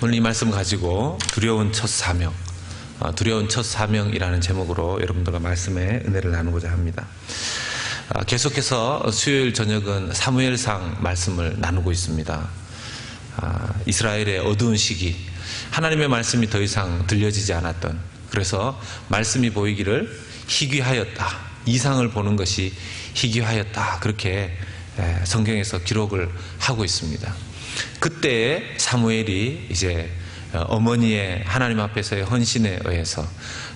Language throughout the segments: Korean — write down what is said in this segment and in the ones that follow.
오늘 이 말씀 가지고 두려운 첫 사명, 두려운 첫 사명이라는 제목으로 여러분들과 말씀의 은혜를 나누고자 합니다. 계속해서 수요일 저녁은 사무엘상 말씀을 나누고 있습니다. 이스라엘의 어두운 시기, 하나님의 말씀이 더 이상 들려지지 않았던, 그래서 말씀이 보이기를 희귀하였다, 이상을 보는 것이 희귀하였다, 그렇게 성경에서 기록을 하고 있습니다. 그때 사무엘이 이제 어머니의 하나님 앞에서의 헌신에 의해서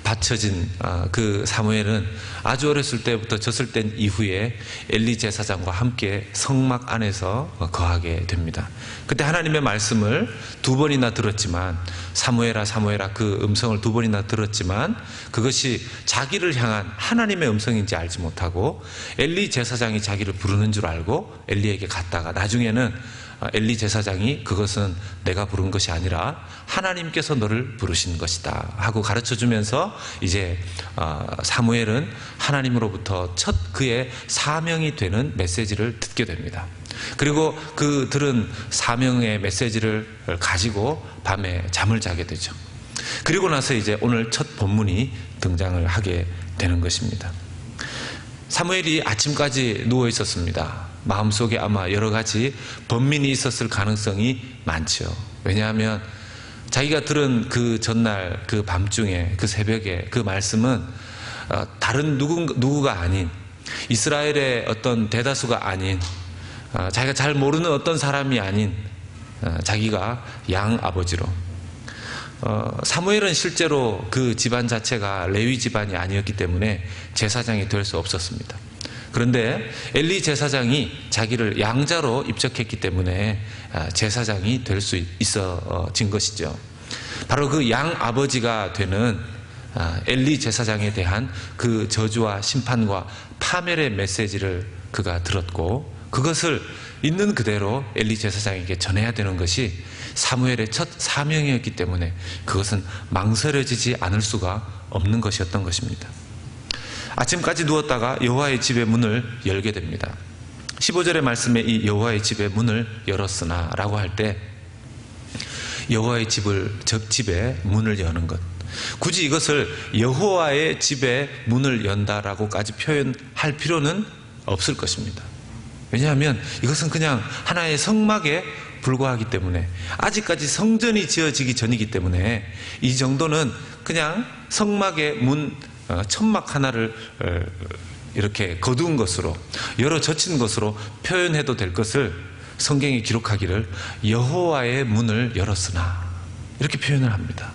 바쳐진 그 사무엘은 아주 어렸을 때부터 젖을 뗀 이후에 엘리 제사장과 함께 성막 안에서 거하게 됩니다. 그때 하나님의 말씀을 두 번이나 들었지만, 사무엘아 사무엘아, 그 음성을 두 번이나 들었지만 그것이 자기를 향한 하나님의 음성인지 알지 못하고 엘리 제사장이 자기를 부르는 줄 알고 엘리에게 갔다가 나중에는 엘리 제사장이 그것은 내가 부른 것이 아니라 하나님께서 너를 부르신 것이다 하고 가르쳐주면서 이제 사무엘은 하나님으로부터 첫 그의 사명이 되는 메시지를 듣게 됩니다. 그리고 그 들은 사명의 메시지를 가지고 밤에 잠을 자게 되죠. 그리고 나서 이제 오늘 첫 본문이 등장을 하게 되는 것입니다. 사무엘이 아침까지 누워 있었습니다. 마음속에 아마 여러 가지 번민이 있었을 가능성이 많죠. 왜냐하면 자기가 들은 그 전날 그 밤중에 그 새벽에 그 말씀은 다른 누구가 아닌, 이스라엘의 어떤 대다수가 아닌, 자기가 잘 모르는 어떤 사람이 아닌 자기가 양 아버지로, 사무엘은 실제로 그 집안 자체가 레위 집안이 아니었기 때문에 제사장이 될 수 없었습니다. 그런데 엘리 제사장이 자기를 양자로 입적했기 때문에 제사장이 될 수 있어진 것이죠. 바로 그 양 아버지가 되는 엘리 제사장에 대한 그 저주와 심판과 파멸의 메시지를 그가 들었고, 그것을 있는 그대로 엘리 제사장에게 전해야 되는 것이 사무엘의 첫 사명이었기 때문에 그것은 망설여지지 않을 수가 없는 것이었던 것입니다. 아침까지 누웠다가 여호와의 집의 문을 열게 됩니다. 15절의 말씀에 이 여호와의 집의 문을 열었으나 라고 할 때 여호와의 집의 문을 여는 것, 굳이 이것을 여호와의 집의 문을 연다라고까지 표현할 필요는 없을 것입니다. 왜냐하면 이것은 그냥 하나의 성막에 불과하기 때문에, 아직까지 성전이 지어지기 전이기 때문에 이 정도는 그냥 성막의 문, 천막 하나를 이렇게 거두은 것으로, 열어 젖힌 것으로 표현해도 될 것을 성경이 기록하기를 여호와의 문을 열었으나 이렇게 표현을 합니다.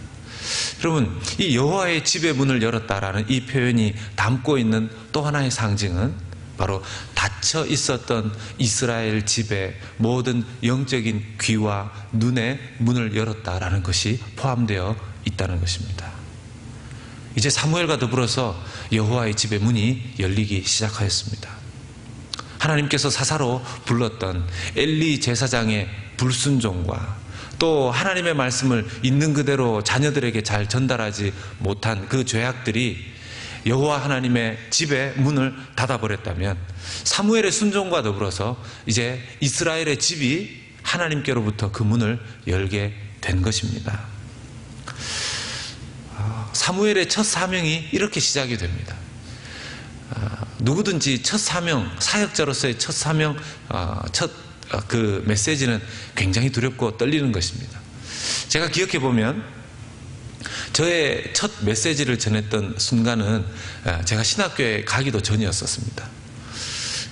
여러분, 이 여호와의 집의 문을 열었다라는 이 표현이 담고 있는 또 하나의 상징은 바로 닫혀 있었던 이스라엘 집의 모든 영적인 귀와 눈의 문을 열었다라는 것이 포함되어 있다는 것입니다. 이제 사무엘과 더불어서 여호와의 집의 문이 열리기 시작하였습니다. 하나님께서 사사로 불렀던 엘리 제사장의 불순종과 또 하나님의 말씀을 있는 그대로 자녀들에게 잘 전달하지 못한 그 죄악들이 여호와 하나님의 집의 문을 닫아버렸다면, 사무엘의 순종과 더불어서 이제 이스라엘의 집이 하나님께로부터 그 문을 열게 된 것입니다. 사무엘의 첫 사명이 이렇게 시작이 됩니다. 누구든지 첫 사명, 사역자로서의 첫 사명, 그 메시지는 굉장히 두렵고 떨리는 것입니다. 제가 기억해 보면 저의 첫 메시지를 전했던 순간은 제가 신학교에 가기도 전이었었습니다.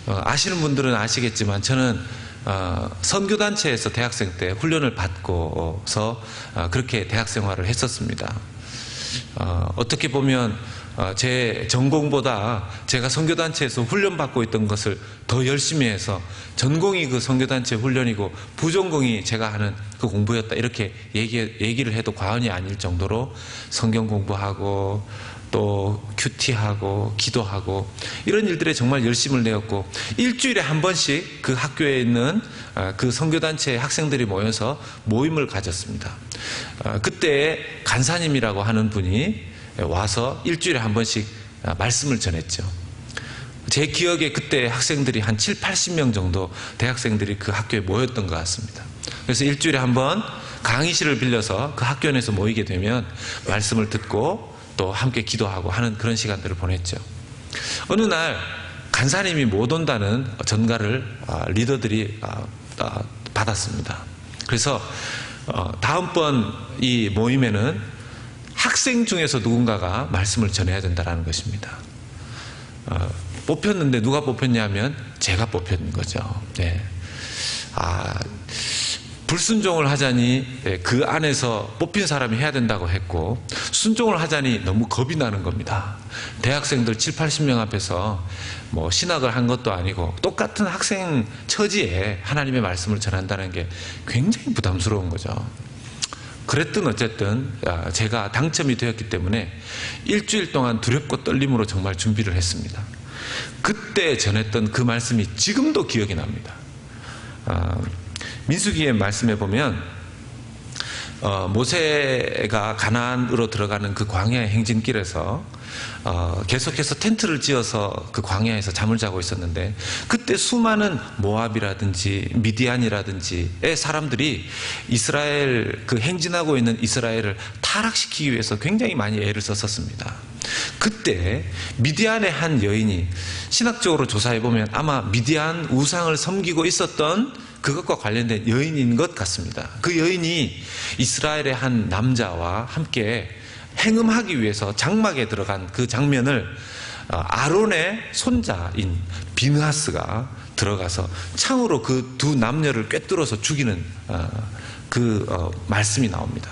아시는 분들은 아시겠지만 저는 선교단체에서 대학생 때 훈련을 받고서 그렇게 대학 생활을 했었습니다. 어떻게 보면 제 전공보다 제가 선교단체에서 훈련받고 있던 것을 더 열심히 해서 전공이 그 선교단체 훈련이고 부전공이 제가 하는 그 공부였다, 이렇게 얘기를 해도 과언이 아닐 정도로 성경 공부하고 또 큐티하고 기도하고 이런 일들에 정말 열심을 내었고, 일주일에 한 번씩 그 학교에 있는 그 선교단체 학생들이 모여서 모임을 가졌습니다. 그때 간사님이라고 하는 분이 와서 일주일에 한 번씩 말씀을 전했죠. 제 기억에 그때 학생들이 한 7, 80명 정도 대학생들이 그 학교에 모였던 것 같습니다. 그래서 일주일에 한 번 강의실을 빌려서 그 학교 안에서 모이게 되면 말씀을 듣고 또 함께 기도하고 하는 그런 시간들을 보냈죠. 어느 날 간사님이 못 온다는 전가를 리더들이 받았습니다. 그래서 다음번 이 모임에는 학생 중에서 누군가가 말씀을 전해야 된다는 것입니다. 뽑혔는데 누가 뽑혔냐면 제가 뽑힌 거죠. 네. 불순종을 하자니 그 안에서 뽑힌 사람이 해야 된다고 했고, 순종을 하자니 너무 겁이 나는 겁니다. 대학생들 7, 80명 앞에서 뭐 신학을 한 것도 아니고 똑같은 학생 처지에 하나님의 말씀을 전한다는 게 굉장히 부담스러운 거죠. 그랬든 어쨌든 제가 당첨이 되었기 때문에 일주일 동안 두렵고 떨림으로 정말 준비를 했습니다. 그때 전했던 그 말씀이 지금도 기억이 납니다. 민수기의 말씀에 보면 모세가 가나안으로 들어가는 그 광야의 행진길에서 계속해서 텐트를 지어서 그 광야에서 잠을 자고 있었는데, 그때 수많은 모압이라든지 미디안이라든지의 사람들이 이스라엘, 그 행진하고 있는 이스라엘을 타락시키기 위해서 굉장히 많이 애를 썼었습니다. 그때 미디안의 한 여인이, 신학적으로 조사해 보면 아마 미디안 우상을 섬기고 있었던 그것과 관련된 여인인 것 같습니다. 그 여인이 이스라엘의 한 남자와 함께 행음하기 위해서 장막에 들어간 그 장면을 아론의 손자인 비느하스가 들어가서 창으로 그 두 남녀를 꿰뚫어서 죽이는 말씀이 나옵니다.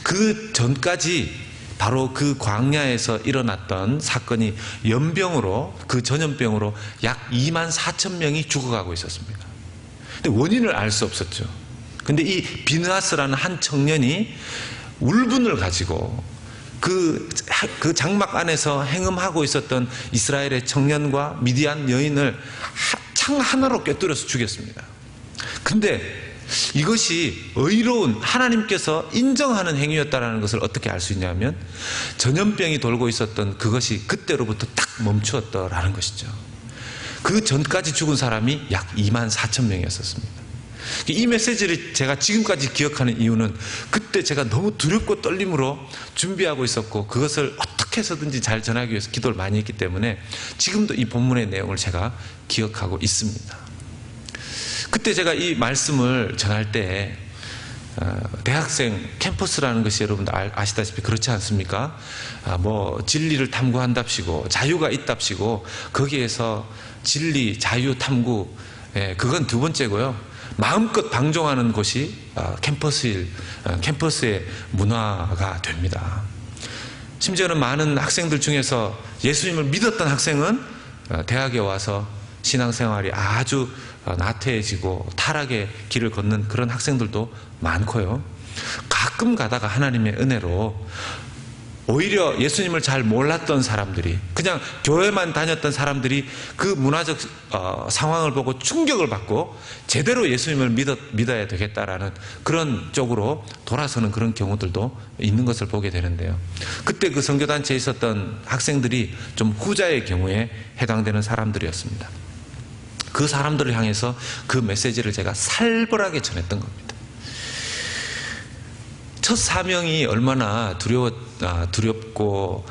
그 전까지 바로 그 광야에서 일어났던 사건이 연병으로, 그 전염병으로 약 2만 4천 명이 죽어가고 있었습니다. 근데 원인을 알 수 없었죠. 근데 이 비느하스라는 한 청년이 울분을 가지고 그 장막 안에서 행음하고 있었던 이스라엘의 청년과 미디안 여인을 창 하나로 꿰뚫어서 죽였습니다. 근데 이것이 의로운 하나님께서 인정하는 행위였다는 것을 어떻게 알 수 있냐면, 전염병이 돌고 있었던 그것이 그때로부터 딱 멈추었다라는 것이죠. 그 전까지 죽은 사람이 약 2만 4천 명이었습니다. 이 메시지를 제가 지금까지 기억하는 이유는, 그때 제가 너무 두렵고 떨림으로 준비하고 있었고 그것을 어떻게 해서든지 잘 전하기 위해서 기도를 많이 했기 때문에 지금도 이 본문의 내용을 제가 기억하고 있습니다. 그때 제가 이 말씀을 전할 때 대학생 캠퍼스라는 것이 여러분들 아시다시피 그렇지 않습니까? 뭐 진리를 탐구한답시고 자유가 있답시고, 거기에서 진리, 자유 탐구, 그건 두 번째고요. 마음껏 방종하는 곳이 캠퍼스의 문화가 됩니다. 심지어는 많은 학생들 중에서 예수님을 믿었던 학생은 대학에 와서 신앙생활이 아주 나태해지고 타락의 길을 걷는 그런 학생들도 많고요. 가끔 가다가 하나님의 은혜로 오히려 예수님을 잘 몰랐던 사람들이, 그냥 교회만 다녔던 사람들이 그 문화적 상황을 보고 충격을 받고 제대로 예수님을 믿어야 되겠다라는 그런 쪽으로 돌아서는 그런 경우들도 있는 것을 보게 되는데요. 그때 그 선교단체에 있었던 학생들이 좀 후자의 경우에 해당되는 사람들이었습니다. 그 사람들을 향해서 그 메시지를 제가 살벌하게 전했던 겁니다. 첫 사명이 얼마나 두렵고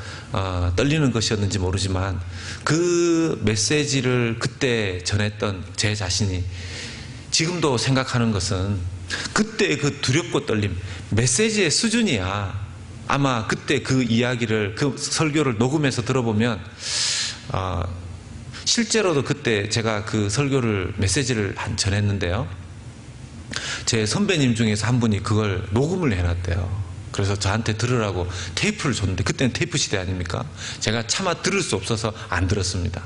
떨리는 것이었는지 모르지만, 그 메시지를 그때 전했던 제 자신이 지금도 생각하는 것은, 그때 그 두렵고 떨림, 메시지의 수준이야. 아마 그때 그 이야기를, 그 설교를 녹음해서 들어보면 실제로도 그때 제가 그 설교를, 메시지를 전했는데요, 제 선배님 중에서 한 분이 그걸 녹음을 해놨대요. 그래서 저한테 들으라고 테이프를 줬는데, 그때는 테이프 시대 아닙니까? 제가 차마 들을 수 없어서 안 들었습니다.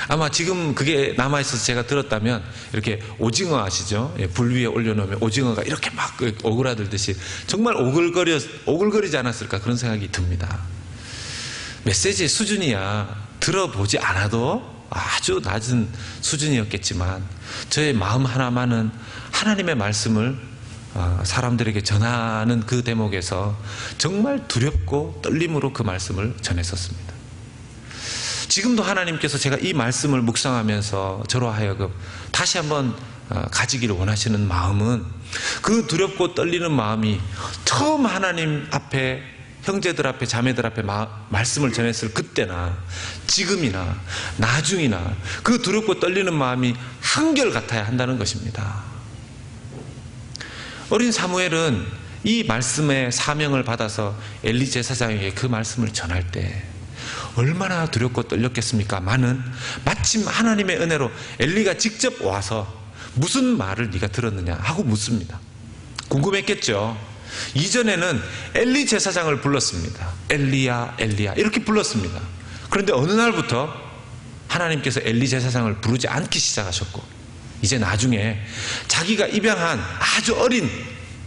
아마 지금 그게 남아있어서 제가 들었다면, 이렇게 오징어 아시죠? 불 위에 올려놓으면 오징어가 이렇게 막 오그라들듯이 정말 오글거리지 않았을까, 그런 생각이 듭니다. 메시지의 수준이야 들어보지 않아도 아주 낮은 수준이었겠지만, 저의 마음 하나만은 하나님의 말씀을 사람들에게 전하는 그 대목에서 정말 두렵고 떨림으로 그 말씀을 전했었습니다. 지금도 하나님께서 제가 이 말씀을 묵상하면서 저로 하여금 다시 한번 가지기를 원하시는 마음은, 그 두렵고 떨리는 마음이 처음 하나님 앞에, 형제들 앞에, 자매들 앞에 말씀을 전했을 그때나 지금이나 나중이나 그 두렵고 떨리는 마음이 한결같아야 한다는 것입니다. 어린 사무엘은 이 말씀의 사명을 받아서 엘리 제사장에게 그 말씀을 전할 때 얼마나 두렵고 떨렸겠습니까? 마침 하나님의 은혜로 엘리가 직접 와서 무슨 말을 네가 들었느냐 하고 묻습니다. 궁금했겠죠. 이전에는 엘리 제사장을 불렀습니다. 엘리야 엘리야 이렇게 불렀습니다. 그런데 어느 날부터 하나님께서 엘리 제사장을 부르지 않기 시작하셨고, 이제 나중에 자기가 입양한 아주 어린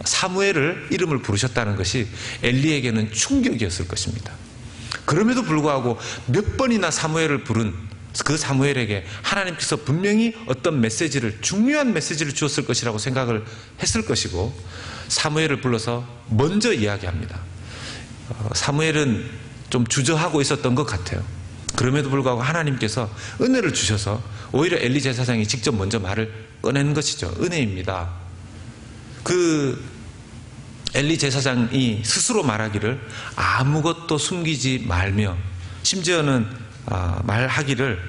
사무엘을 이름을 부르셨다는 것이 엘리에게는 충격이었을 것입니다. 그럼에도 불구하고 몇 번이나 사무엘을 부른 그 사무엘에게 하나님께서 분명히 어떤 메시지를, 중요한 메시지를 주었을 것이라고 생각을 했을 것이고, 사무엘을 불러서 먼저 이야기합니다. 사무엘은 좀 주저하고 있었던 것 같아요. 그럼에도 불구하고 하나님께서 은혜를 주셔서 오히려 엘리 제사장이 직접 먼저 말을 꺼낸 것이죠. 은혜입니다. 그 엘리 제사장이 스스로 말하기를 아무것도 숨기지 말며, 심지어는 말하기를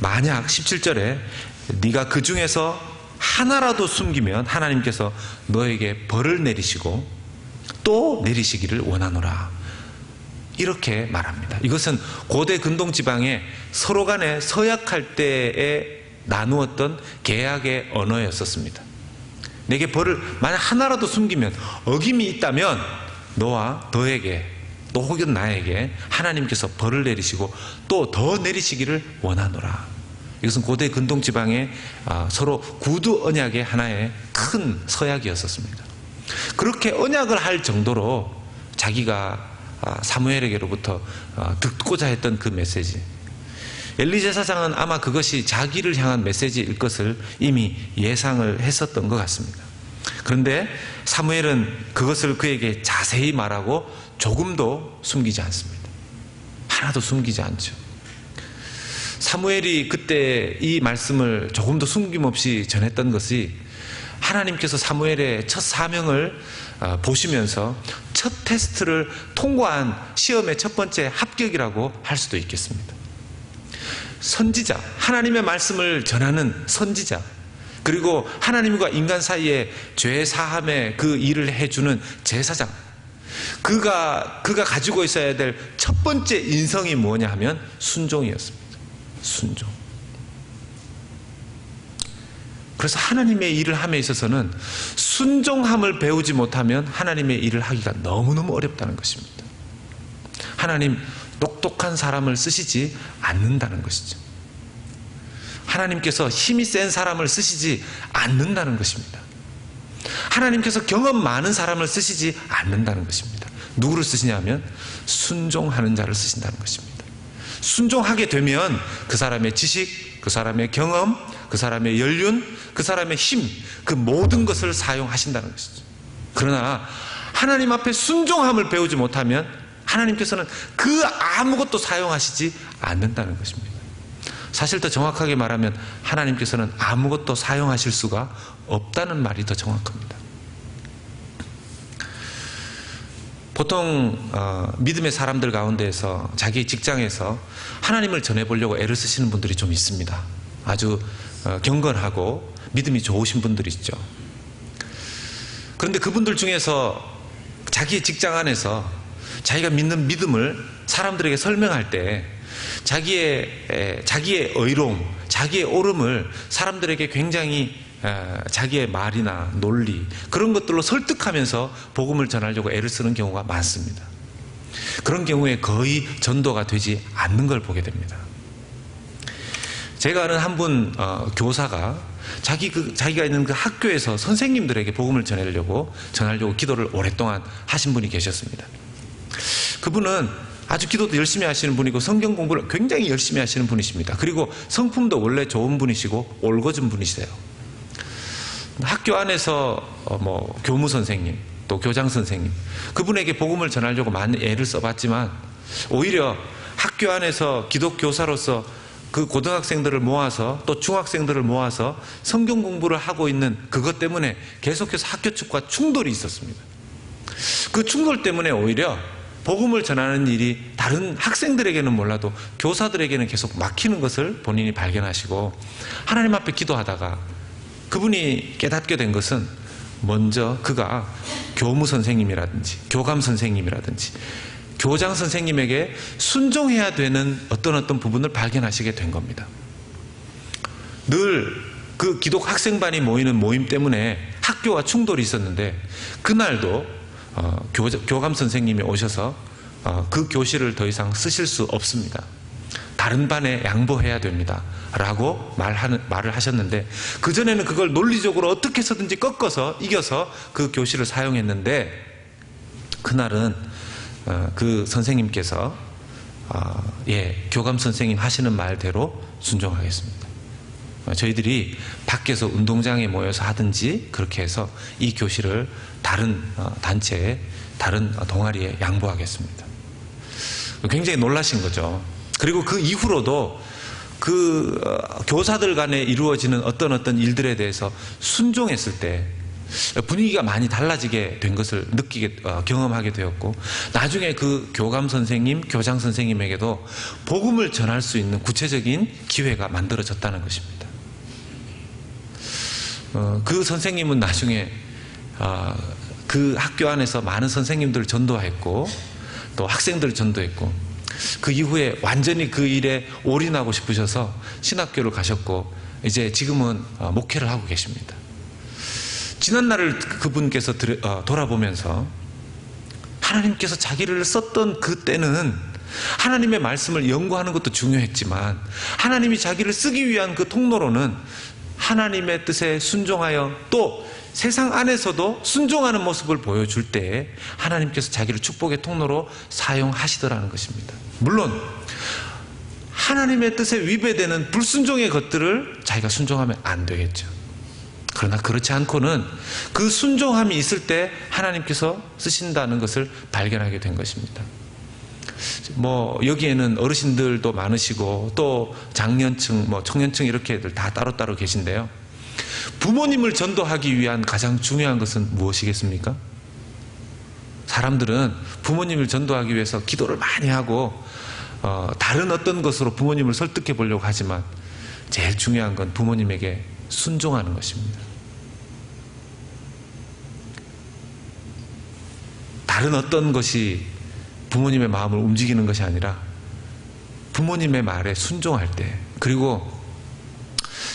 만약 17절에 네가 그 중에서 하나라도 숨기면 하나님께서 너에게 벌을 내리시고 또 내리시기를 원하노라, 이렇게 말합니다. 이것은 고대 근동 지방에 서로 간에 서약할 때에 나누었던 계약의 언어였었습니다. 내게 벌을 만약 하나라도 숨기면, 어김이 있다면 너와 너에게 또 혹은 나에게 하나님께서 벌을 내리시고 또 더 내리시기를 원하노라. 이것은 고대 근동 지방의 서로 구두 언약의 하나의 큰 서약이었었습니다. 그렇게 언약을 할 정도로 자기가 사무엘에게로부터 듣고자 했던 그 메시지, 엘리 제사장은 아마 그것이 자기를 향한 메시지일 것을 이미 예상을 했었던 것 같습니다. 그런데 사무엘은 그것을 그에게 자세히 말하고 조금도 숨기지 않습니다. 하나도 숨기지 않죠. 사무엘이 그때 이 말씀을 조금도 숨김없이 전했던 것이 하나님께서 사무엘의 첫 사명을 보시면서 첫 테스트를 통과한 시험의 첫 번째 합격이라고 할 수도 있겠습니다. 선지자, 하나님의 말씀을 전하는 선지자, 그리고 하나님과 인간 사이에 죄 사함의 그 일을 해주는 제사장, 그가 가지고 있어야 될 첫 번째 인성이 뭐냐 하면 순종이었습니다. 순종. 그래서 하나님의 일을 함에 있어서는 순종함을 배우지 못하면 하나님의 일을 하기가 너무너무 어렵다는 것입니다. 하나님 똑똑한 사람을 쓰시지 않는다는 것이죠. 하나님께서 힘이 센 사람을 쓰시지 않는다는 것입니다. 하나님께서 경험 많은 사람을 쓰시지 않는다는 것입니다. 누구를 쓰시냐면 순종하는 자를 쓰신다는 것입니다. 순종하게 되면 그 사람의 지식, 그 사람의 경험, 그 사람의 연륜, 그 사람의 힘, 그 모든 것을 사용하신다는 것이죠. 그러나 하나님 앞에 순종함을 배우지 못하면 하나님께서는 그 아무것도 사용하시지 않는다는 것입니다. 사실 더 정확하게 말하면 하나님께서는 아무것도 사용하실 수가 없다는 말이 더 정확합니다. 보통 믿음의 사람들 가운데에서 자기 직장에서 하나님을 전해보려고 애를 쓰시는 분들이 좀 있습니다. 아주 경건하고 믿음이 좋으신 분들이 있죠. 그런데 그분들 중에서 자기의 직장 안에서 자기가 믿는 믿음을 사람들에게 설명할 때 자기의 의로움, 자기의 옳음을 사람들에게 굉장히 자기의 말이나 논리, 그런 것들로 설득하면서 복음을 전하려고 애를 쓰는 경우가 많습니다. 그런 경우에 거의 전도가 되지 않는 걸 보게 됩니다. 제가 아는 한 분 교사가 자기가 있는 그 학교에서 선생님들에게 복음을 전하려고 기도를 오랫동안 하신 분이 계셨습니다. 그분은 아주 기도도 열심히 하시는 분이고 성경 공부를 굉장히 열심히 하시는 분이십니다. 그리고 성품도 원래 좋은 분이시고 올곧은 분이세요. 학교 안에서 교무 선생님, 또 교장 선생님, 그분에게 복음을 전하려고 많은 애를 써봤지만 오히려 학교 안에서 기독교사로서 그 고등학생들을 모아서 또 중학생들을 모아서 성경 공부를 하고 있는 그것 때문에 계속해서 학교 측과 충돌이 있었습니다. 그 충돌 때문에 오히려 복음을 전하는 일이 다른 학생들에게는 몰라도 교사들에게는 계속 막히는 것을 본인이 발견하시고 하나님 앞에 기도하다가 그분이 깨닫게 된 것은 먼저 그가 교무 선생님이라든지 교감 선생님이라든지 교장 선생님에게 순종해야 되는 어떤 부분을 발견하시게 된 겁니다. 늘 그 기독 학생반이 모이는 모임 때문에 학교와 충돌이 있었는데 그날도 교감 선생님이 오셔서 그 교실을 더 이상 쓰실 수 없습니다. 다른 반에 양보해야 됩니다. 라고 말을 하셨는데 그전에는 그걸 논리적으로 어떻게 해서든지 꺾어서 이겨서 그 교실을 사용했는데 그날은 그 선생님께서 교감 선생님 하시는 말대로 순종하겠습니다. 저희들이 밖에서 운동장에 모여서 하든지 그렇게 해서 이 교실을 다른 단체에 다른 동아리에 양보하겠습니다. 굉장히 놀라신 거죠. 그리고 그 이후로도 그 교사들 간에 이루어지는 어떤 일들에 대해서 순종했을 때 분위기가 많이 달라지게 된 것을 경험하게 되었고 나중에 그 교감 선생님, 교장 선생님에게도 복음을 전할 수 있는 구체적인 기회가 만들어졌다는 것입니다. 그 선생님은 나중에 그 학교 안에서 많은 선생님들을 전도했고 또 학생들을 전도했고 그 이후에 완전히 그 일에 올인하고 싶으셔서 신학교를 가셨고 이제 지금은 목회를 하고 계십니다. 지난날을 그분께서 돌아보면서 하나님께서 자기를 썼던 그때는 하나님의 말씀을 연구하는 것도 중요했지만 하나님이 자기를 쓰기 위한 그 통로로는 하나님의 뜻에 순종하여 또 세상 안에서도 순종하는 모습을 보여줄 때에 하나님께서 자기를 축복의 통로로 사용하시더라는 것입니다. 물론 하나님의 뜻에 위배되는 불순종의 것들을 자기가 순종하면 안 되겠죠. 그러나 그렇지 않고는 그 순종함이 있을 때 하나님께서 쓰신다는 것을 발견하게 된 것입니다. 여기에는 어르신들도 많으시고 또 장년층, 청년층 이렇게들 다 따로따로 계신데요. 부모님을 전도하기 위한 가장 중요한 것은 무엇이겠습니까? 사람들은 부모님을 전도하기 위해서 기도를 많이 하고 다른 어떤 것으로 부모님을 설득해 보려고 하지만 제일 중요한 건 부모님에게 순종하는 것입니다. 다른 어떤 것이 부모님의 마음을 움직이는 것이 아니라 부모님의 말에 순종할 때, 그리고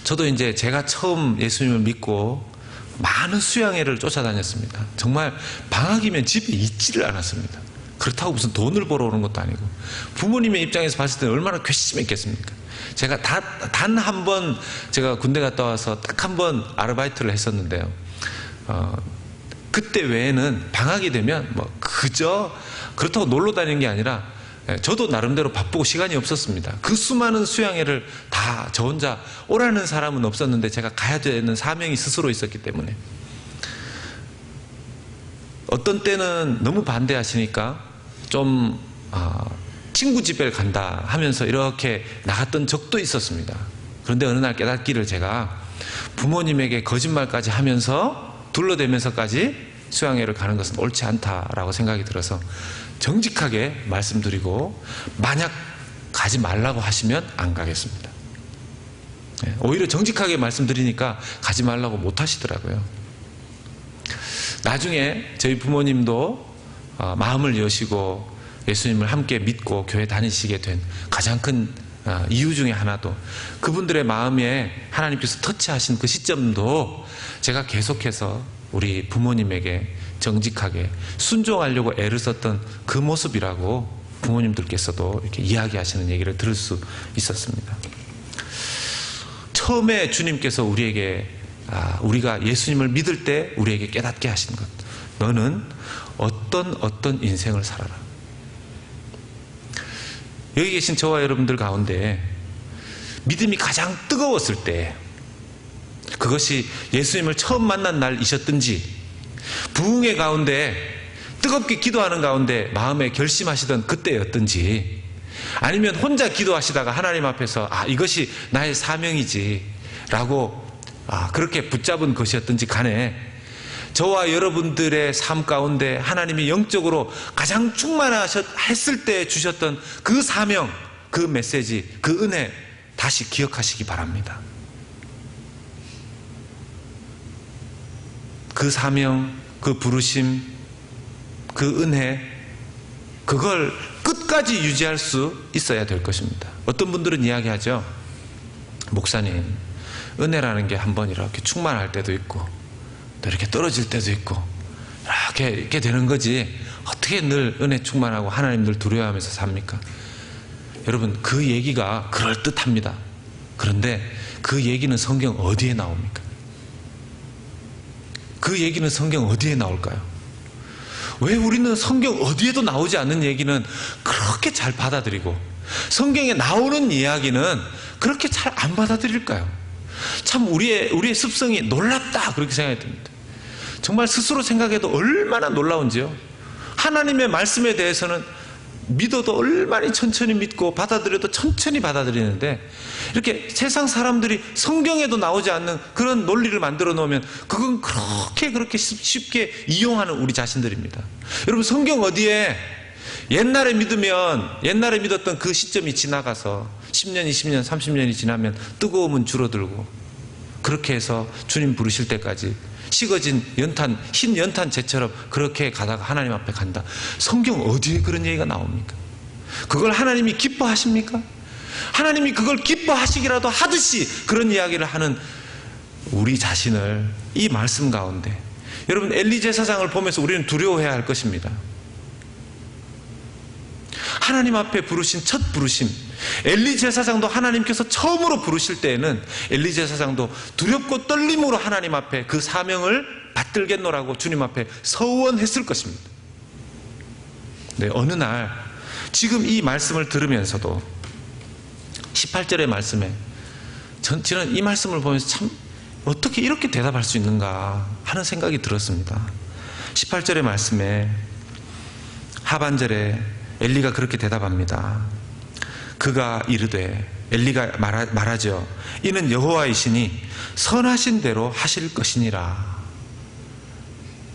저도 이제 제가 처음 예수님을 믿고 많은 수양회를 쫓아다녔습니다. 정말 방학이면 집에 있지를 않았습니다. 그렇다고 무슨 돈을 벌어오는 것도 아니고 부모님의 입장에서 봤을 때는 얼마나 괘씸했겠습니까? 제가 단 한 번 제가 군대 갔다 와서 딱 한 번 아르바이트를 했었는데요. 그때 외에는 방학이 되면 그저 그렇다고 놀러 다니는 게 아니라 저도 나름대로 바쁘고 시간이 없었습니다. 그 수많은 수양회를 다 저 혼자 오라는 사람은 없었는데 제가 가야 되는 사명이 스스로 있었기 때문에 어떤 때는 너무 반대하시니까 좀 친구 집에 간다 하면서 이렇게 나갔던 적도 있었습니다. 그런데 어느 날 깨닫기를 제가 부모님에게 거짓말까지 하면서 둘러대면서까지 수양회를 가는 것은 옳지 않다라고 생각이 들어서 정직하게 말씀드리고 만약 가지 말라고 하시면 안 가겠습니다. 오히려 정직하게 말씀드리니까 가지 말라고 못 하시더라고요. 나중에 저희 부모님도 마음을 여시고 예수님을 함께 믿고 교회 다니시게 된 가장 큰 이유 중에 하나도 그분들의 마음에 하나님께서 터치하신 그 시점도 제가 계속해서 우리 부모님에게 정직하게 순종하려고 애를 썼던 그 모습이라고 부모님들께서도 이렇게 이야기하시는 얘기를 들을 수 있었습니다. 처음에 주님께서 우리에게 우리가 예수님을 믿을 때 우리에게 깨닫게 하신 것, 너는 어떤 인생을 살아라. 여기 계신 저와 여러분들 가운데 믿음이 가장 뜨거웠을 때, 그것이 예수님을 처음 만난 날이셨든지 부흥의 가운데 뜨겁게 기도하는 가운데 마음에 결심하시던 그때였든지 아니면 혼자 기도하시다가 하나님 앞에서 이것이 나의 사명이지 라고 그렇게 붙잡은 것이었든지 간에 저와 여러분들의 삶 가운데 하나님이 영적으로 가장 충만하셨을 때 주셨던 그 사명, 그 메시지, 그 은혜 다시 기억하시기 바랍니다. 그 사명, 그 부르심, 그 은혜, 그걸 끝까지 유지할 수 있어야 될 것입니다. 어떤 분들은 이야기하죠. 목사님, 은혜라는 게 한번 이렇게 충만할 때도 있고 또 이렇게 떨어질 때도 있고 이렇게 되는 거지 어떻게 늘 은혜 충만하고 하나님 늘 두려워하면서 삽니까? 여러분, 그 얘기가 그럴듯합니다. 그런데 그 얘기는 성경 어디에 나옵니까? 그 얘기는 성경 어디에 나올까요? 왜 우리는 성경 어디에도 나오지 않는 얘기는 그렇게 잘 받아들이고 성경에 나오는 이야기는 그렇게 잘 안 받아들일까요? 참 우리의 습성이 놀랍다 그렇게 생각이 듭니다. 정말 스스로 생각해도 얼마나 놀라운지요. 하나님의 말씀에 대해서는 믿어도 얼마나 천천히 믿고 받아들여도 천천히 받아들이는데 이렇게 세상 사람들이 성경에도 나오지 않는 그런 논리를 만들어 놓으면 그건 그렇게 쉽게 이용하는 우리 자신들입니다. 여러분, 성경 어디에 옛날에 믿었던 그 시점이 지나가서 10년, 20년, 30년이 지나면 뜨거움은 줄어들고 그렇게 해서 주님 부르실 때까지 식어진 연탄, 흰 연탄재처럼 그렇게 가다가 하나님 앞에 간다. 성경 어디에 그런 얘기가 나옵니까? 그걸 하나님이 기뻐하십니까? 하나님이 그걸 기뻐하시기라도 하듯이 그런 이야기를 하는 우리 자신을 이 말씀 가운데, 여러분, 엘리 제사장을 보면서 우리는 두려워해야 할 것입니다. 하나님 앞에 부르신 첫 부르심, 엘리 제사장도 하나님께서 처음으로 부르실 때에는 엘리 제사장도 두렵고 떨림으로 하나님 앞에 그 사명을 받들겠노라고 주님 앞에 서원했을 것입니다. 네, 어느 날 지금 이 말씀을 들으면서도 18절의 말씀에 저는 이 말씀을 보면서 참 어떻게 이렇게 대답할 수 있는가 하는 생각이 들었습니다. 18절의 말씀에 하반절에 엘리가 그렇게 대답합니다. 그가 이르되, 엘리가 말하죠. 이는 여호와이시니 선하신 대로 하실 것이니라.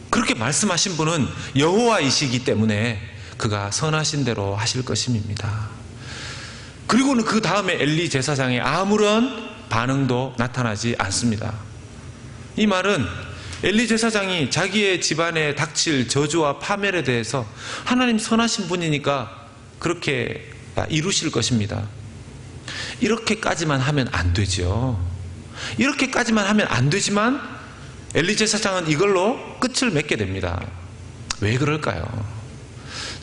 그렇게 말씀하신 분은 여호와이시기 때문에 그가 선하신 대로 하실 것임입니다. 그리고는 그 다음에 엘리 제사장의 아무런 반응도 나타나지 않습니다. 이 말은 엘리 제사장이 자기의 집안에 닥칠 저주와 파멸에 대해서 하나님 선하신 분이니까 그렇게 이루실 것입니다. 이렇게까지만 하면 안 되죠. 이렇게까지만 하면 안 되지만 엘리 제사장은 이걸로 끝을 맺게 됩니다. 왜 그럴까요?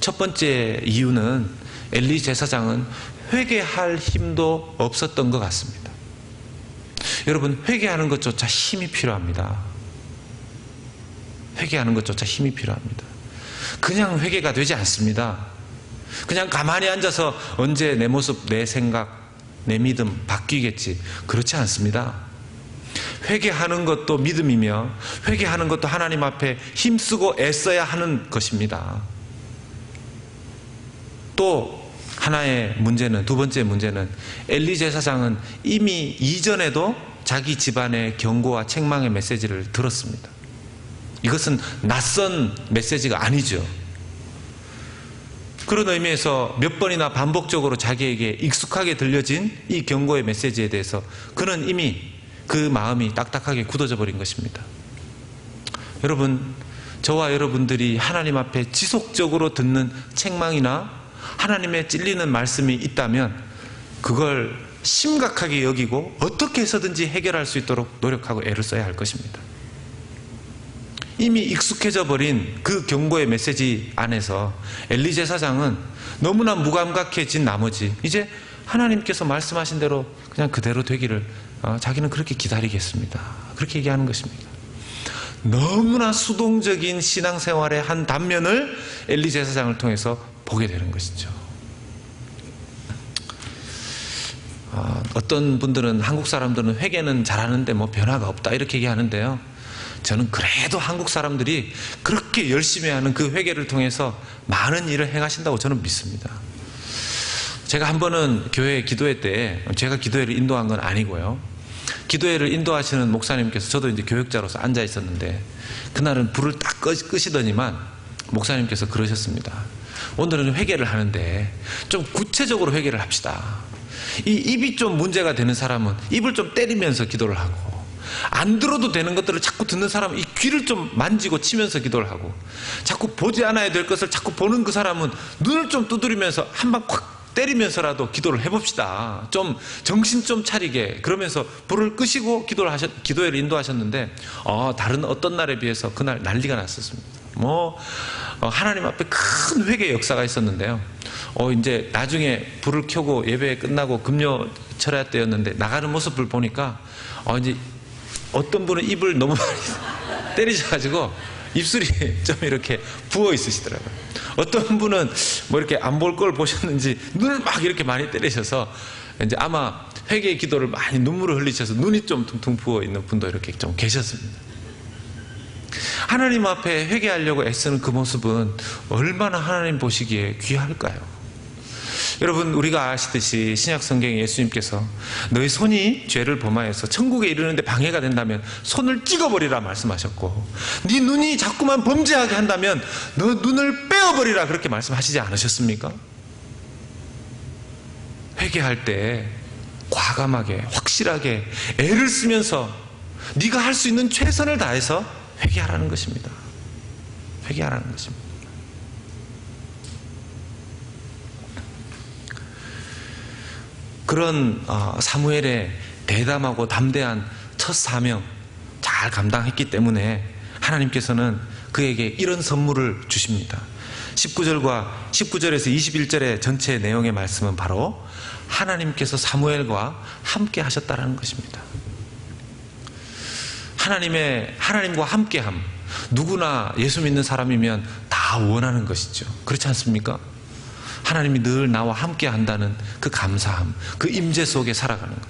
첫 번째 이유는 엘리 제사장은 회개할 힘도 없었던 것 같습니다. 여러분, 회개하는 것조차 힘이 필요합니다. 회개하는 것조차 힘이 필요합니다. 그냥 회개가 되지 않습니다. 그냥 가만히 앉아서 언제 내 모습, 내 생각, 내 믿음 바뀌겠지, 그렇지 않습니다. 회개하는 것도 믿음이며 회개하는 것도 하나님 앞에 힘쓰고 애써야 하는 것입니다. 또 하나의 문제는, 두 번째 문제는 엘리 제사장은 이미 이전에도 자기 집안의 경고와 책망의 메시지를 들었습니다. 이것은 낯선 메시지가 아니죠. 그런 의미에서 몇 번이나 반복적으로 자기에게 익숙하게 들려진 이 경고의 메시지에 대해서 그는 이미 그 마음이 딱딱하게 굳어져 버린 것입니다. 여러분, 저와 여러분들이 하나님 앞에 지속적으로 듣는 책망이나 하나님의 찔리는 말씀이 있다면 그걸 심각하게 여기고 어떻게 해서든지 해결할 수 있도록 노력하고 애를 써야 할 것입니다. 이미 익숙해져 버린 그 경고의 메시지 안에서 엘리 제사장은 너무나 무감각해진 나머지 이제 하나님께서 말씀하신 대로 그냥 그대로 되기를 자기는 그렇게 기다리겠습니다. 그렇게 얘기하는 것입니다. 너무나 수동적인 신앙생활의 한 단면을 엘리 제사장을 통해서 보게 되는 것이죠. 어떤 분들은 한국 사람들은 회개는 잘하는데 뭐 변화가 없다 이렇게 얘기하는데요. 저는 그래도 한국 사람들이 그렇게 열심히 하는 그 회개를 통해서 많은 일을 행하신다고 저는 믿습니다. 제가 한 번은 교회 기도회 때, 제가 기도회를 인도한 건 아니고요. 기도회를 인도하시는 목사님께서, 저도 이제 교역자로서 앉아 있었는데, 그날은 불을 딱 끄시더니만 목사님께서 그러셨습니다. 오늘은 회개를 하는데 좀 구체적으로 회개를 합시다. 이 입이 좀 문제가 되는 사람은 입을 좀 때리면서 기도를 하고, 안 들어도 되는 것들을 자꾸 듣는 사람은 이 귀를 좀 만지고 치면서 기도를 하고, 자꾸 보지 않아야 될 것을 자꾸 보는 그 사람은 눈을 좀 두드리면서 한 방 콱 때리면서라도 기도를 해봅시다. 좀 정신 좀 차리게. 그러면서 불을 끄시고 기도회를 인도하셨는데, 다른 어떤 날에 비해서 그날 난리가 났었습니다. 하나님 앞에 큰 회개 역사가 있었는데요. 이제 나중에 불을 켜고 예배 끝나고 금요 철야 때였는데 나가는 모습을 보니까, 이제 어떤 분은 입을 너무 많이 때리셔가지고 입술이 좀 이렇게 부어 있으시더라고요. 어떤 분은 뭐 이렇게 안 볼 걸 보셨는지 눈을 막 이렇게 많이 때리셔서 이제 아마 회개의 기도를 많이 눈물을 흘리셔서 눈이 좀 퉁퉁 부어 있는 분도 이렇게 좀 계셨습니다. 하나님 앞에 회개하려고 애쓰는 그 모습은 얼마나 하나님 보시기에 귀할까요? 여러분, 우리가 아시듯이 신약 성경에 예수님께서 너희 손이 죄를 범하여서 천국에 이르는데 방해가 된다면 손을 찍어버리라 말씀하셨고, 네 눈이 자꾸만 범죄하게 한다면 너 눈을 빼어버리라 그렇게 말씀하시지 않으셨습니까? 회개할 때 과감하게 확실하게 애를 쓰면서 네가 할 수 있는 최선을 다해서 회개하라는 것입니다. 회개하라는 것입니다. 그런 사무엘의 대담하고 담대한 첫 사명 잘 감당했기 때문에 하나님께서는 그에게 이런 선물을 주십니다. 19절에서 21절의 전체 내용의 말씀은 바로 하나님께서 사무엘과 함께 하셨다라는 것입니다. 하나님과 함께함, 누구나 예수 믿는 사람이면 다 원하는 것이죠. 그렇지 않습니까? 하나님이 늘 나와 함께 한다는 그 감사함, 그 임재 속에 살아가는 것.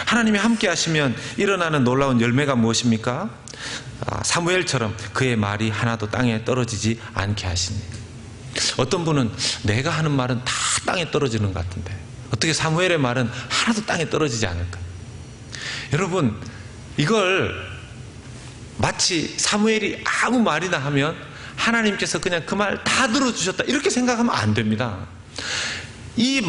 하나님이 함께 하시면 일어나는 놀라운 열매가 무엇입니까? 사무엘처럼 그의 말이 하나도 땅에 떨어지지 않게 하시니. 어떤 분은 내가 하는 말은 다 땅에 떨어지는 것 같은데 어떻게 사무엘의 말은 하나도 땅에 떨어지지 않을까? 여러분, 이걸 마치 사무엘이 아무 말이나 하면 하나님께서 그냥 그 말 다 들어주셨다 이렇게 생각하면 안 됩니다. 이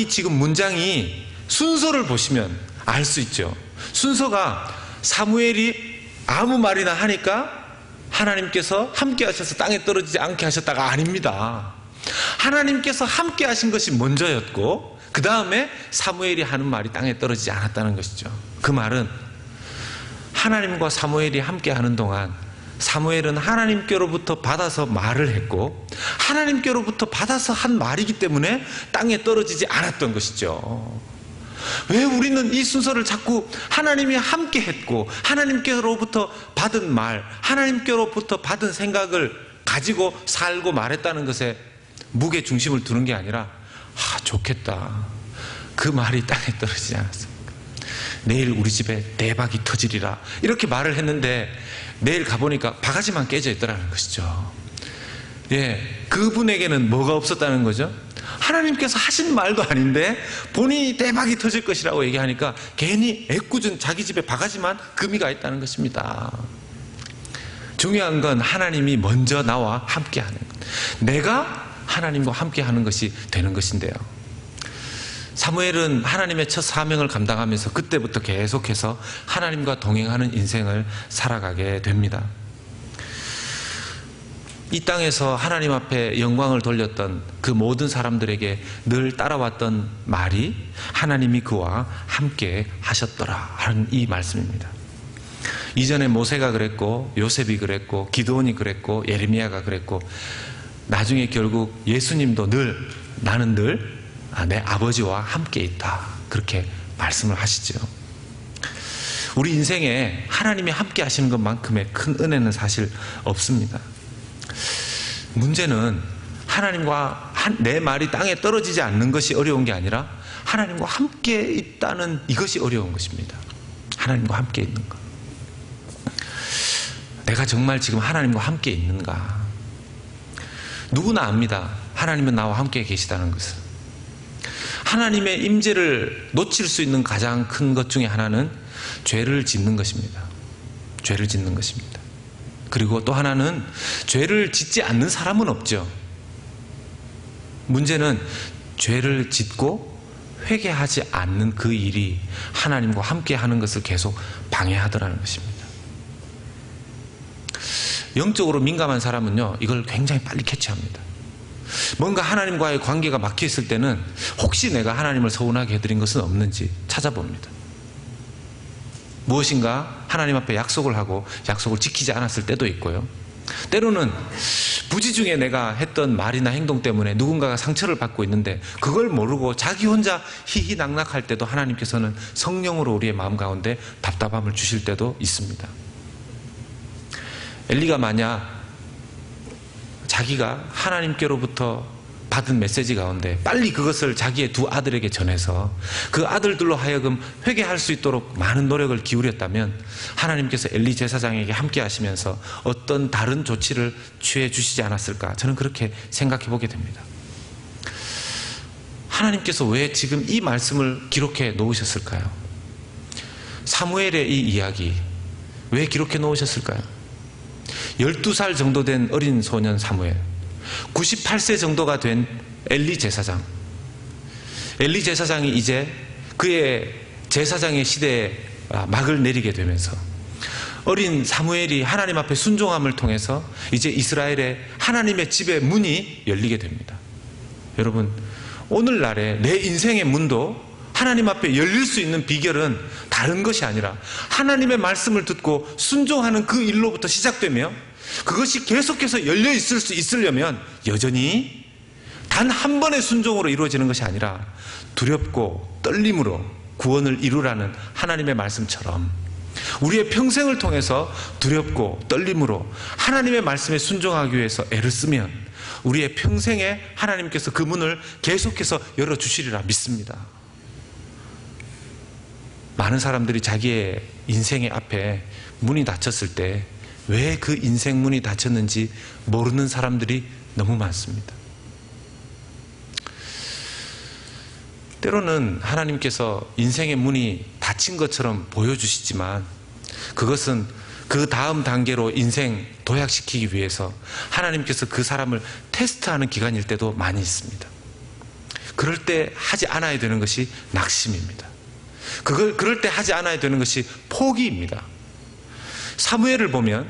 지금 문장이 순서를 보시면 알 수 있죠. 순서가 사무엘이 아무 말이나 하니까 하나님께서 함께 하셔서 땅에 떨어지지 않게 하셨다가 아닙니다. 하나님께서 함께 하신 것이 먼저였고 그 다음에 사무엘이 하는 말이 땅에 떨어지지 않았다는 것이죠. 그 말은 하나님과 사무엘이 함께 하는 동안 사무엘은 하나님께로부터 받아서 말을 했고 하나님께로부터 받아서 한 말이기 때문에 땅에 떨어지지 않았던 것이죠. 왜 우리는 이 순서를 자꾸 하나님이 함께 했고 하나님께로부터 받은 말, 하나님께로부터 받은 생각을 가지고 살고 말했다는 것에 무게 중심을 두는 게 아니라 좋겠다, 그 말이 땅에 떨어지지 않았습니까? 내일 우리 집에 대박이 터지리라 이렇게 말을 했는데 내일 가보니까 바가지만 깨져 있더라는 것이죠. 그분에게는 뭐가 없었다는 거죠? 하나님께서 하신 말도 아닌데 본인이 대박이 터질 것이라고 얘기하니까 괜히 애꿎은 자기 집에 바가지만 금이 가 있다는 것입니다. 중요한 건 하나님이 먼저 나와 함께하는 것, 내가 하나님과 함께하는 것이 되는 것인데요. 사무엘은 하나님의 첫 사명을 감당하면서 그때부터 계속해서 하나님과 동행하는 인생을 살아가게 됩니다. 이 땅에서 하나님 앞에 영광을 돌렸던 그 모든 사람들에게 늘 따라왔던 말이 하나님이 그와 함께 하셨더라 하는 이 말씀입니다. 이전에 모세가 그랬고 요셉이 그랬고 기드온이 그랬고 예레미야가 그랬고 나중에 결국 예수님도 나는 늘 내 아버지와 함께 있다 그렇게 말씀을 하시죠. 우리 인생에 하나님이 함께 하시는 것만큼의 큰 은혜는 사실 없습니다. 문제는 하나님과 내 말이 땅에 떨어지지 않는 것이 어려운 게 아니라 하나님과 함께 있다는 이것이 어려운 것입니다. 하나님과 함께 있는 것. 내가 정말 지금 하나님과 함께 있는가? 누구나 압니다. 하나님은 나와 함께 계시다는 것을. 하나님의 임재를 놓칠 수 있는 가장 큰 것 중에 하나는 죄를 짓는 것입니다. 죄를 짓는 것입니다. 그리고 또 하나는 죄를 짓지 않는 사람은 없죠. 문제는 죄를 짓고 회개하지 않는 그 일이 하나님과 함께 하는 것을 계속 방해하더라는 것입니다. 영적으로 민감한 사람은요, 이걸 굉장히 빨리 캐치합니다. 뭔가 하나님과의 관계가 막혀 있을 때는 혹시 내가 하나님을 서운하게 해드린 것은 없는지 찾아봅니다. 무엇인가 하나님 앞에 약속을 하고 약속을 지키지 않았을 때도 있고요. 때로는 부지중에 내가 했던 말이나 행동 때문에 누군가가 상처를 받고 있는데 그걸 모르고 자기 혼자 희희낙낙할 때도 하나님께서는 성령으로 우리의 마음 가운데 답답함을 주실 때도 있습니다. 엘리가 만약 자기가 하나님께로부터 받은 메시지 가운데 빨리 그것을 자기의 두 아들에게 전해서 그 아들들로 하여금 회개할 수 있도록 많은 노력을 기울였다면 하나님께서 엘리 제사장에게 함께 하시면서 어떤 다른 조치를 취해 주시지 않았을까, 저는 그렇게 생각해 보게 됩니다. 하나님께서 왜 지금 이 말씀을 기록해 놓으셨을까요? 사무엘의 이 이야기 왜 기록해 놓으셨을까요? 12살 정도 된 어린 소년 사무엘, 98세 정도가 된 엘리 제사장. 엘리 제사장이 이제 그의 제사장의 시대에 막을 내리게 되면서 어린 사무엘이 하나님 앞에 순종함을 통해서 이제 이스라엘의 하나님의 집의 문이 열리게 됩니다. 여러분, 오늘날에 내 인생의 문도 하나님 앞에 열릴 수 있는 비결은 다른 것이 아니라 하나님의 말씀을 듣고 순종하는 그 일로부터 시작되며 그것이 계속해서 열려 있을 수 있으려면 여전히 단 한 번의 순종으로 이루어지는 것이 아니라 두렵고 떨림으로 구원을 이루라는 하나님의 말씀처럼 우리의 평생을 통해서 두렵고 떨림으로 하나님의 말씀에 순종하기 위해서 애를 쓰면 우리의 평생에 하나님께서 그 문을 계속해서 열어주시리라 믿습니다. 많은 사람들이 자기의 인생의 앞에 문이 닫혔을 때 왜 그 인생 문이 닫혔는지 모르는 사람들이 너무 많습니다. 때로는 하나님께서 인생의 문이 닫힌 것처럼 보여주시지만 그것은 그 다음 단계로 인생 도약시키기 위해서 하나님께서 그 사람을 테스트하는 기간일 때도 많이 있습니다. 그럴 때 하지 않아야 되는 것이 낙심입니다. 그럴 때 하지 않아야 되는 것이 포기입니다. 사무엘을 보면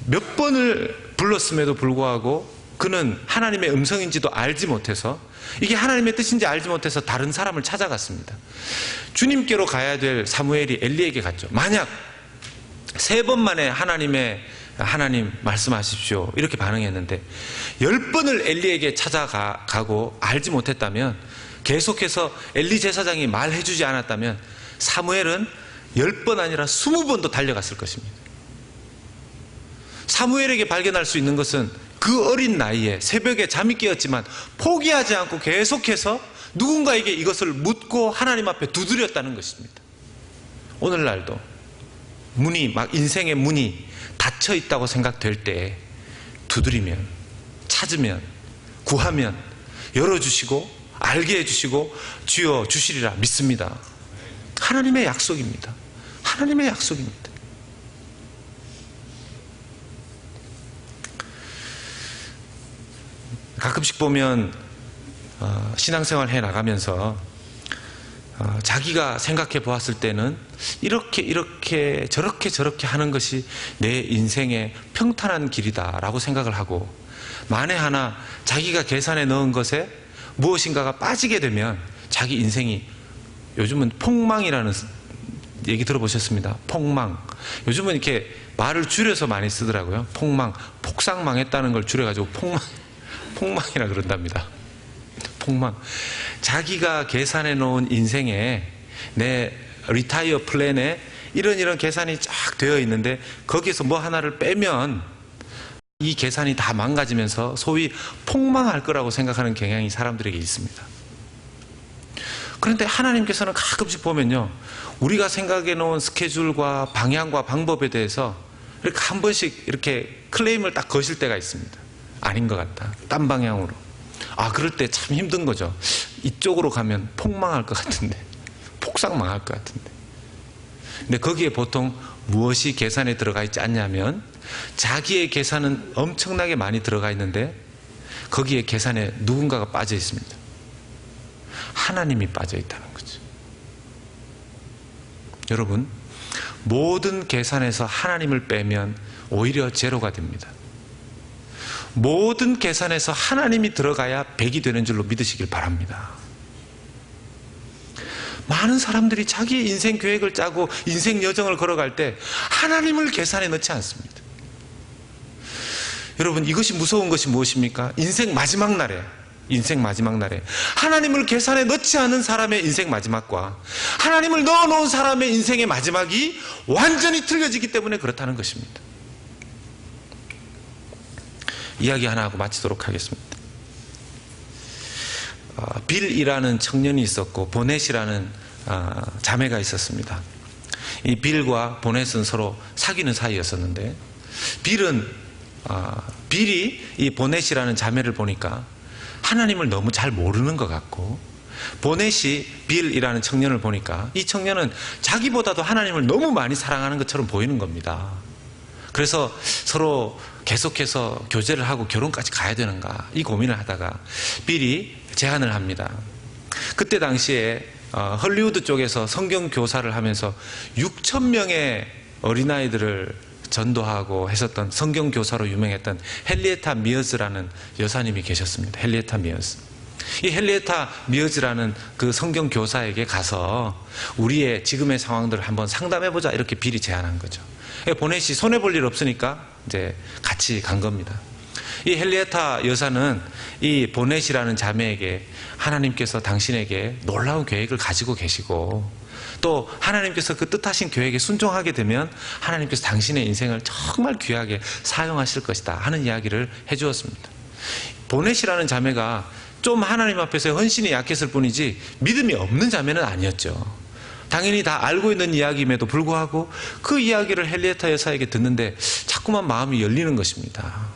몇 번을 불렀음에도 불구하고 그는 하나님의 음성인지도 알지 못해서, 이게 하나님의 뜻인지 알지 못해서 다른 사람을 찾아갔습니다. 주님께로 가야 될 사무엘이 엘리에게 갔죠. 만약 3번 만에 하나님 말씀하십시오 이렇게 반응했는데 10번을 엘리에게 찾아가고 알지 못했다면, 계속해서 엘리 제사장이 말해주지 않았다면 사무엘은 10번 아니라 20번도 달려갔을 것입니다. 사무엘에게 발견할 수 있는 것은 그 어린 나이에 새벽에 잠이 깨었지만 포기하지 않고 계속해서 누군가에게 이것을 묻고 하나님 앞에 두드렸다는 것입니다. 오늘날도 인생의 문이 닫혀 있다고 생각될 때 두드리면, 찾으면, 구하면 열어주시고 알게 해주시고 주여 주시리라 믿습니다. 하나님의 약속입니다. 하나님의 약속입니다. 가끔씩 보면 신앙생활 해나가면서 자기가 생각해 보았을 때는 이렇게 저렇게 하는 것이 내 인생의 평탄한 길이다라고 생각을 하고, 만에 하나 자기가 계산해 넣은 것에 무엇인가가 빠지게 되면 자기 인생이, 요즘은 폭망이라는 얘기 들어보셨습니다. 폭망. 요즘은 이렇게 말을 줄여서 많이 쓰더라고요. 폭망. 폭삭망했다는 걸 줄여가지고 폭망이라 그런답니다. 폭망. 자기가 계산해 놓은 인생에, 내 리타이어 플랜에 이런 계산이 쫙 되어 있는데 거기에서 뭐 하나를 빼면 이 계산이 다 망가지면서 소위 폭망할 거라고 생각하는 경향이 사람들에게 있습니다. 그런데 하나님께서는 가끔씩 보면요, 우리가 생각해 놓은 스케줄과 방향과 방법에 대해서 이렇게 한 번씩 이렇게 클레임을 딱 거실 때가 있습니다. 아닌 것 같다. 딴 방향으로. 그럴 때 참 힘든 거죠. 이쪽으로 가면 폭망할 것 같은데, 폭삭 망할 것 같은데. 근데 거기에 보통 무엇이 계산에 들어가 있지 않냐면 자기의 계산은 엄청나게 많이 들어가 있는데 거기에 계산에 누군가가 빠져 있습니다. 하나님이 빠져 있다는 거죠. 여러분, 모든 계산에서 하나님을 빼면 오히려 제로가 됩니다. 모든 계산에서 하나님이 들어가야 100이 되는 줄로 믿으시길 바랍니다. 많은 사람들이 자기의 인생 계획을 짜고 인생 여정을 걸어갈 때 하나님을 계산에 넣지 않습니다. 여러분, 이것이 무서운 것이 무엇입니까? 인생 마지막 날에 하나님을 계산에 넣지 않은 사람의 인생 마지막과 하나님을 넣어놓은 사람의 인생의 마지막이 완전히 틀려지기 때문에 그렇다는 것입니다. 이야기 하나 하고 마치도록 하겠습니다. 빌이라는 청년이 있었고 보넷이라는 자매가 있었습니다. 이 빌과 보넷은 서로 사귀는 사이였었는데 빌이 이 보넷이라는 자매를 보니까 하나님을 너무 잘 모르는 것 같고, 보넷이 빌이라는 청년을 보니까 이 청년은 자기보다도 하나님을 너무 많이 사랑하는 것처럼 보이는 겁니다. 그래서 서로 계속해서 교제를 하고 결혼까지 가야 되는가 이 고민을 하다가 빌이 제안을 합니다. 그때 당시에 헐리우드 쪽에서 성경 교사를 하면서 6,000명의 어린아이들을 전도하고 했었던 성경 교사로 유명했던 헨리에타 미어즈라는 여사님이 계셨습니다. 헨리에타 미어즈. 이 헨리에타 미어즈라는 그 성경 교사에게 가서 우리의 지금의 상황들을 한번 상담해보자 이렇게 빌이 제안한 거죠. 보넷이 손해볼 일 없으니까 이제 같이 간 겁니다. 이 헨리에타 여사는 이 보넷이라는 자매에게 하나님께서 당신에게 놀라운 계획을 가지고 계시고 또 하나님께서 그 뜻하신 계획에 순종하게 되면 하나님께서 당신의 인생을 정말 귀하게 사용하실 것이다 하는 이야기를 해주었습니다. 보넷이라는 자매가 좀 하나님 앞에서 헌신이 약했을 뿐이지 믿음이 없는 자매는 아니었죠. 당연히 다 알고 있는 이야기임에도 불구하고 그 이야기를 헨리에타 여사에게 듣는데 자꾸만 마음이 열리는 것입니다.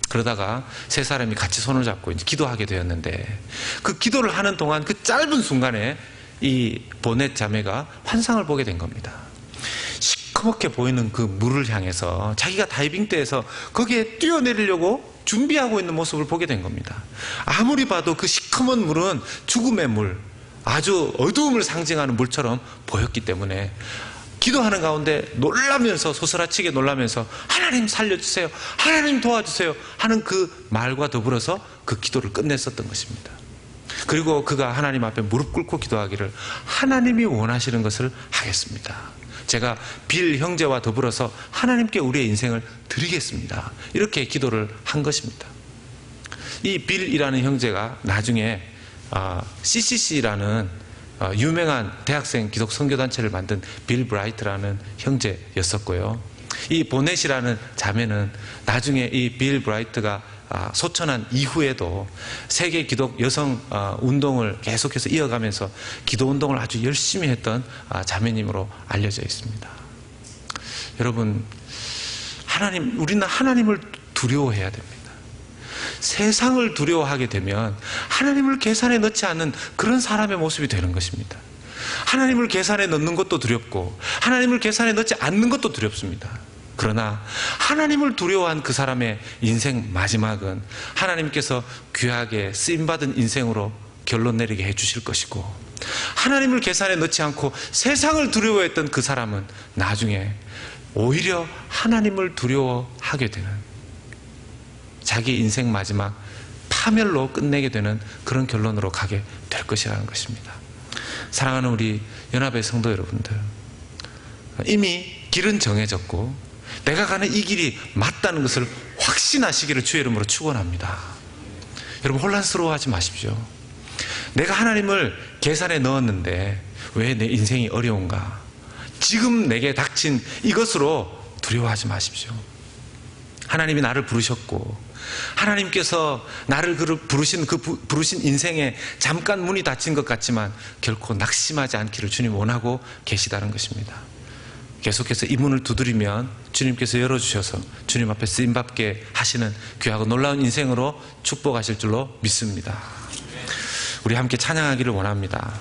그러다가 세 사람이 같이 손을 잡고 이제 기도하게 되었는데 그 기도를 하는 동안 그 짧은 순간에 이 보넷 자매가 환상을 보게 된 겁니다. 시커멓게 보이는 그 물을 향해서 자기가 다이빙대에서 거기에 뛰어내리려고 준비하고 있는 모습을 보게 된 겁니다. 아무리 봐도 그 시커먼 물은 죽음의 물, 아주 어두움을 상징하는 물처럼 보였기 때문에 기도하는 가운데 놀라면서 소스라치게 놀라면서 하나님 살려주세요, 하나님 도와주세요 하는 그 말과 더불어서 그 기도를 끝냈었던 것입니다. 그리고 그가 하나님 앞에 무릎 꿇고 기도하기를 하나님이 원하시는 것을 하겠습니다. 제가 빌 형제와 더불어서 하나님께 우리의 인생을 드리겠습니다. 이렇게 기도를 한 것입니다. 이 빌이라는 형제가 나중에 CCC라는 유명한 대학생 기독 선교단체를 만든 빌 브라이트라는 형제였었고요. 이 보넷이라는 자매는 나중에 이 빌 브라이트가 소천한 이후에도 세계 기독 여성 운동을 계속해서 이어가면서 기도 운동을 아주 열심히 했던 자매님으로 알려져 있습니다. 여러분, 우리는 하나님을 두려워해야 됩니다. 세상을 두려워하게 되면 하나님을 계산에 넣지 않는 그런 사람의 모습이 되는 것입니다. 하나님을 계산에 넣는 것도 두렵고 하나님을 계산에 넣지 않는 것도 두렵습니다. 그러나 하나님을 두려워한 그 사람의 인생 마지막은 하나님께서 귀하게 쓰임받은 인생으로 결론 내리게 해주실 것이고, 하나님을 계산에 넣지 않고 세상을 두려워했던 그 사람은 나중에 오히려 하나님을 두려워하게 되는, 자기 인생 마지막 파멸로 끝내게 되는 그런 결론으로 가게 될 것이라는 것입니다. 사랑하는 우리 연합의 성도 여러분들, 이미 길은 정해졌고 내가 가는 이 길이 맞다는 것을 확신하시기를 주의 이름으로 축원합니다. 여러분, 혼란스러워하지 마십시오. 내가 하나님을 계산에 넣었는데 왜 내 인생이 어려운가? 지금 내게 닥친 이것으로 두려워하지 마십시오. 하나님이 나를 부르셨고 하나님께서 나를 부르신 인생에 잠깐 문이 닫힌 것 같지만 결코 낙심하지 않기를 주님 원하고 계시다는 것입니다. 계속해서 이 문을 두드리면 주님께서 열어주셔서 주님 앞에 쓰임받게 하시는 귀하고 놀라운 인생으로 축복하실 줄로 믿습니다. 우리 함께 찬양하기를 원합니다.